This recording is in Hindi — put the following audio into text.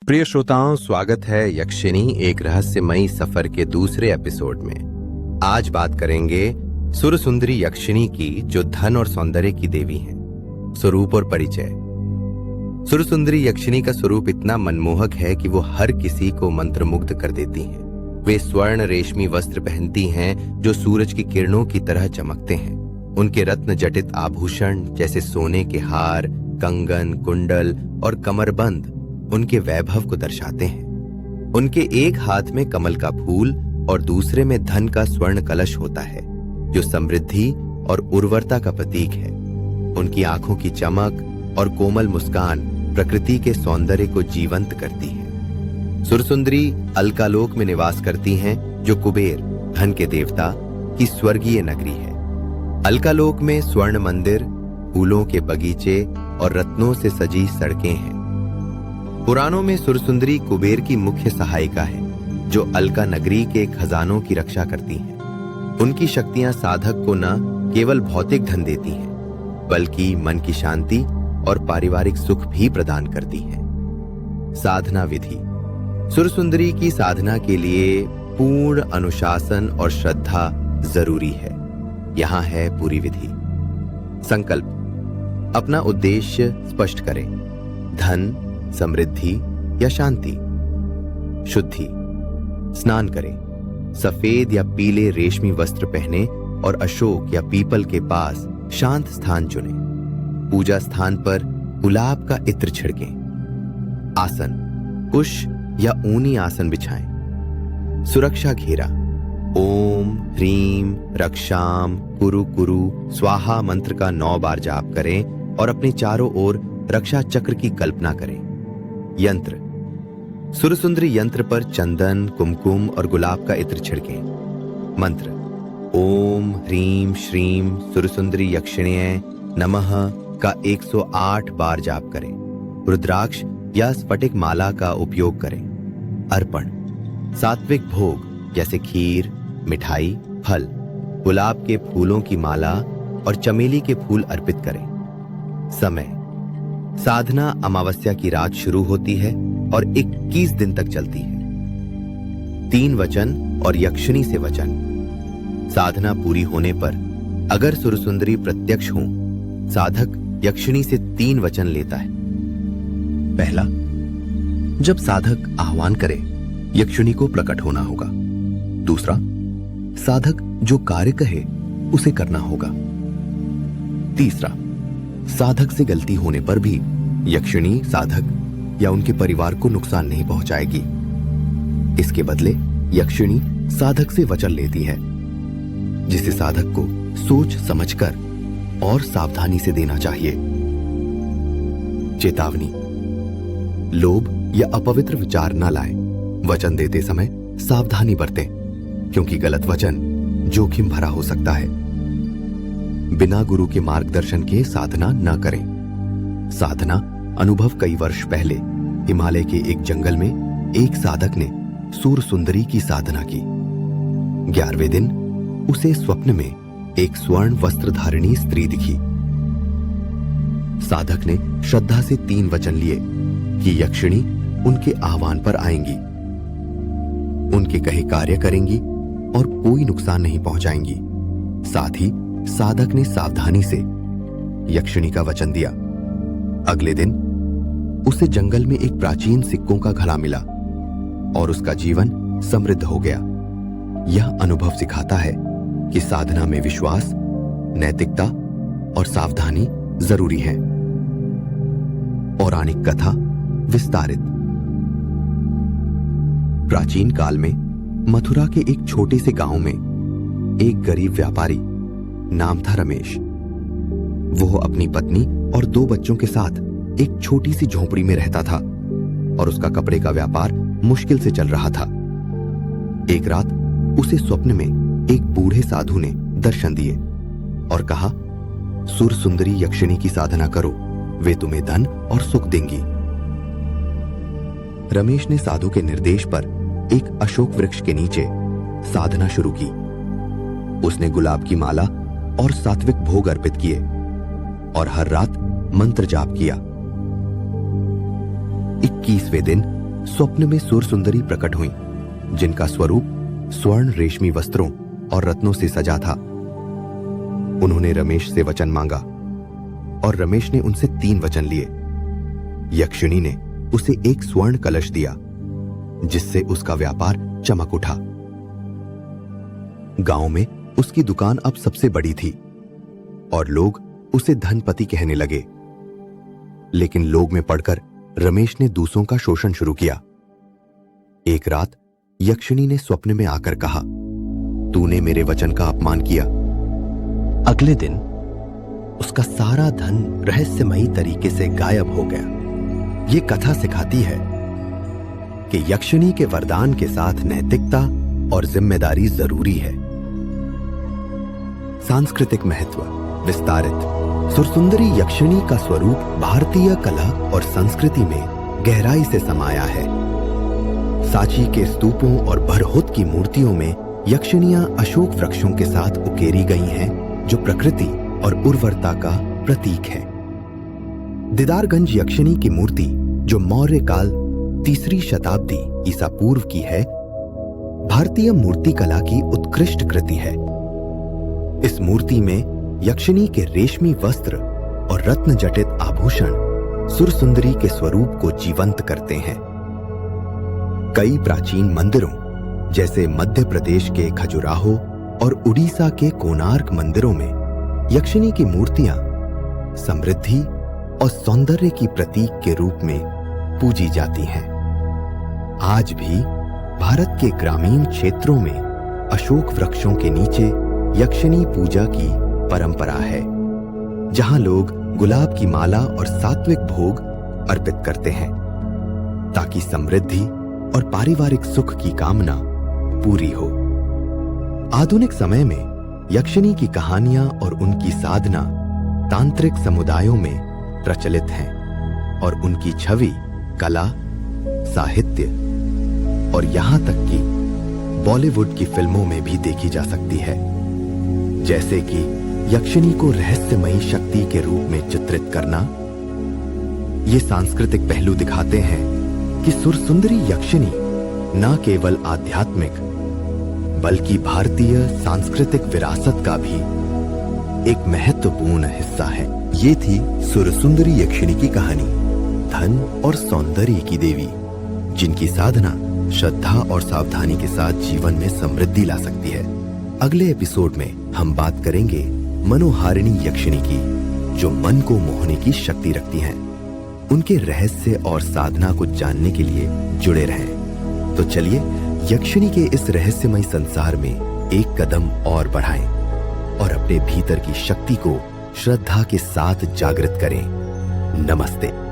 प्रिय श्रोताओं, स्वागत है यक्षिणी एक रहस्यमयी सफर के दूसरे एपिसोड में। आज बात करेंगे सुरसुंदरी यक्षिणी की, जो धन और सौंदर्य की देवी हैं। स्वरूप और परिचय। सुरसुंदरी यक्षिणी का स्वरूप इतना मनमोहक है कि वो हर किसी को मंत्रमुग्ध कर देती हैं। वे स्वर्ण रेशमी वस्त्र पहनती हैं जो सूरज की किरणों की तरह चमकते हैं। उनके रत्न जटित आभूषण जैसे सोने के हार, कंगन, कुंडल और कमरबंद उनके वैभव को दर्शाते हैं। उनके एक हाथ में कमल का फूल और दूसरे में धन का स्वर्ण कलश होता है, जो समृद्धि और उर्वरता का प्रतीक है। उनकी आंखों की चमक और कोमल मुस्कान प्रकृति के सौंदर्य को जीवंत करती है। सुरसुंदरी अलकालोक में निवास करती हैं, जो कुबेर, धन के देवता, की स्वर्गीय नगरी है। अलकालोक में स्वर्ण मंदिर, फूलों के बगीचे और रत्नों से सजी सड़कें हैं। पुराणों में सुरसुंदरी कुबेर की मुख्य सहायिका है, जो अलका नगरी के खजानों की रक्षा करती हैं। उनकी शक्तियां साधक को न केवल भौतिक धन देती हैं, बल्कि मन की शांति और पारिवारिक सुख भी प्रदान करती हैं। साधना विधि। सुरसुंदरी की साधना के लिए पूर्ण अनुशासन और श्रद्धा जरूरी है। यहां है पूरी विधि। संकल्प। अपना उद्देश्य स्पष्ट करें। धन, समृद्धि या शांति। शुद्धि। स्नान करें। सफेद या पीले रेशमी वस्त्र पहने और अशोक या पीपल के पास शांत स्थान चुनें। पूजा स्थान पर गुलाब का इत्र छिड़कें। आसन। कुश या ऊनी आसन बिछाएं। सुरक्षा घेरा। ओम ह्रीम रक्षाम कुरु कुरु स्वाहा मंत्र का 9 बार जाप करें और अपने चारों ओर रक्षा चक्र की कल्पना करें। यंत्र। सुरसुंदरी यंत्र पर चंदन, कुमकुम और गुलाब का इत्र छिड़कें। मंत्र। ओम ह्रीम श्रीम सुरसुंदरी यक्षिण्ये नमः का 108 बार जाप करें। रुद्राक्ष या स्फटिक माला का उपयोग करें। अर्पण। सात्विक भोग जैसे खीर, मिठाई, फल, गुलाब के फूलों की माला और चमेली के फूल अर्पित करें। समय। साधना अमावस्या की रात शुरू होती है और 21 दिन तक चलती है। 3 वचन और यक्षिणी से वचन। साधना पूरी होने पर अगर सुरसुंदरी प्रत्यक्ष हो, साधक यक्षिणी से 3 वचन लेता है। पहला, जब साधक आह्वान करे, यक्षिणी को प्रकट होना होगा। दूसरा, साधक जो कार्य कहे उसे करना होगा। तीसरा, साधक से गलती होने पर भी यक्षिणी साधक या उनके परिवार को नुकसान नहीं पहुंचाएगी। इसके बदले यक्षिणी साधक से वचन लेती है, जिसे साधक को सोच समझकर और सावधानी से देना चाहिए। चेतावनी। लोभ या अपवित्र विचार न लाएं। वचन देते समय सावधानी बरतें, क्योंकि गलत वचन जोखिम भरा हो सकता है। बिना गुरु के मार्गदर्शन के साधना न करें। साधना अनुभव। कई वर्ष पहले हिमालय के एक जंगल में एक साधक ने सुरसुंदरी की साधना की। 11वें दिन उसे स्वप्न में एक स्वर्ण वस्त्र धारिणी स्त्री दिखी। साधक ने श्रद्धा से 3 वचन लिए कि यक्षिणी उनके आह्वान पर आएंगी, उनके कहे कार्य करेंगी और कोई नुकसान नहीं पहुंचाएंगी। साथ ही साधक ने सावधानी से यक्षिणी का वचन दिया। अगले दिन उसे जंगल में एक प्राचीन सिक्कों का घड़ा मिला और उसका जीवन समृद्ध हो गया। यह अनुभव सिखाता है कि साधना में विश्वास, नैतिकता और सावधानी जरूरी है। पौराणिक कथा विस्तारित। प्राचीन काल में मथुरा के एक छोटे से गांव में एक गरीब व्यापारी, नाम था रमेश। वो अपनी पत्नी और 2 बच्चों के साथ एक छोटी सी झोपड़ी में रहता था और उसका कपड़े का व्यापार मुश्किल से चल रहा था। एक रात उसे स्वप्न में एक बूढ़े साधु ने दर्शन दिए और कहा, सुरसुंदरी यक्षिणी की साधना करो, वे तुम्हें धन और सुख देंगी। रमेश ने साधु के निर्देश पर एक अशोक वृक्ष के नीचे साधना शुरू की। उसने गुलाब की माला और सात्विक भोग अर्पित किए और हर रात मंत्र जाप किया। 21वें दिन स्वप्न में सुर सुंदरी प्रकट हुई, जिनका स्वरूप स्वर्ण रेशमी वस्त्रों और रत्नों से सजा था। उन्होंने रमेश से वचन मांगा और रमेश ने उनसे 3 वचन लिए। यक्षिणी ने उसे एक स्वर्ण कलश दिया, जिससे उसका व्यापार चमक उठा। गांव में उसकी दुकान अब सबसे बड़ी थी और लोग उसे धनपति कहने लगे। लेकिन लोग में पड़कर रमेश ने दूसरों का शोषण शुरू किया। एक रात यक्षिणी ने स्वप्न में आकर कहा, तूने मेरे वचन का अपमान किया। अगले दिन उसका सारा धन रहस्यमयी तरीके से गायब हो गया। ये कथा सिखाती है कि यक्षिणी के वरदान के साथ नैतिकता और जिम्मेदारी जरूरी है। सांस्कृतिक महत्व विस्तारित। सुरसुंदरी यक्षिणी का स्वरूप भारतीय कला और संस्कृति में गहराई से समाया है। सांची के स्तूपों और बरहुत की मूर्तियों में यक्षिणियां अशोक वृक्षों के साथ उकेरी गई हैं, जो प्रकृति और उर्वरता का प्रतीक है। दीदारगंज यक्षिणी की मूर्ति, जो मौर्य काल 3री शताब्दी ईसा पूर्व की है, भारतीय मूर्तिकला की उत्कृष्ट कृति है। इस मूर्ति में यक्षिणी के रेशमी वस्त्र और रत्न जटित आभूषण सुरसुंदरी के स्वरूप को जीवंत करते हैं। कई प्राचीन मंदिरों, जैसे मध्य प्रदेश के खजुराहो और उड़ीसा के कोणार्क मंदिरों में यक्षिणी की मूर्तियां समृद्धि और सौंदर्य की प्रतीक के रूप में पूजी जाती हैं। आज भी भारत के ग्रामीण क्षेत्रों में अशोक वृक्षों के नीचे यक्षिणी पूजा की परंपरा है, जहां लोग गुलाब की माला और सात्विक भोग अर्पित करते हैं, ताकि समृद्धि और पारिवारिक सुख की कामना पूरी हो। आधुनिक समय में यक्षिणी की कहानियां और उनकी साधना तांत्रिक समुदायों में प्रचलित हैं और उनकी छवि कला, साहित्य और यहां तक कि बॉलीवुड की फिल्मों में भी देखी जा सकती है। जैसे कि यक्षिणी को रहस्यमयी शक्ति के रूप में चित्रित करना। ये सांस्कृतिक पहलू दिखाते हैं कि सुरसुंदरी यक्षिणी न केवल आध्यात्मिक बल्कि भारतीय सांस्कृतिक विरासत का भी एक महत्वपूर्ण हिस्सा है। ये थी सुरसुंदरी यक्षिणी की कहानी, धन और सौंदर्य की देवी, जिनकी साधना श्रद्धा और सावधानी के साथ जीवन में समृद्धि ला सकती है। अगले एपिसोड में हम बात करेंगे मनोहारिणी यक्षिणी की, जो मन को मोहने की शक्ति रखती हैं। उनके रहस्य और साधना को जानने के लिए जुड़े रहें। तो चलिए यक्षिणी के इस रहस्यमय संसार में एक कदम और बढ़ाएं और अपने भीतर की शक्ति को श्रद्धा के साथ जागृत करें। नमस्ते।